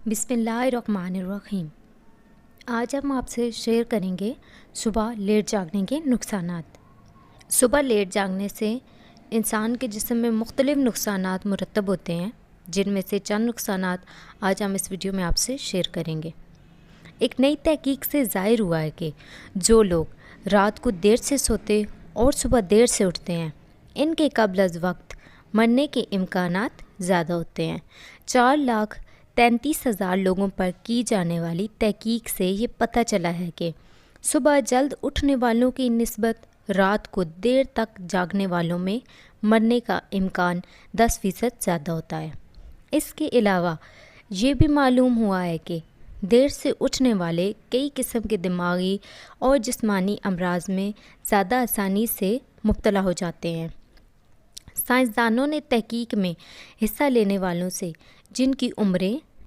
بسم اللہ الرحمن الرحیم۔ آج ہم آپ سے شیئر کریں گے صبح لیٹ جاگنے کے نقصانات۔ صبح لیٹ جاگنے سے انسان کے جسم میں مختلف نقصانات مرتب ہوتے ہیں، جن میں سے چند نقصانات آج ہم اس ویڈیو میں آپ سے شیئر کریں گے۔ ایک نئی تحقیق سے ظاہر ہوا ہے کہ جو لوگ رات کو دیر سے سوتے اور صبح دیر سے اٹھتے ہیں، ان کے قبل از وقت مرنے کے امکانات زیادہ ہوتے ہیں۔ 4,33,000 لوگوں پر کی جانے والی تحقیق سے یہ پتہ چلا ہے کہ صبح جلد اٹھنے والوں کی نسبت رات کو دیر تک جاگنے والوں میں مرنے کا امکان 10% زیادہ ہوتا ہے۔ اس کے علاوہ یہ بھی معلوم ہوا ہے کہ دیر سے اٹھنے والے کئی قسم کے دماغی اور جسمانی امراض میں زیادہ آسانی سے مبتلا ہو جاتے ہیں۔ سائنسدانوں نے تحقیق میں حصہ لینے والوں سے جن کی عمریں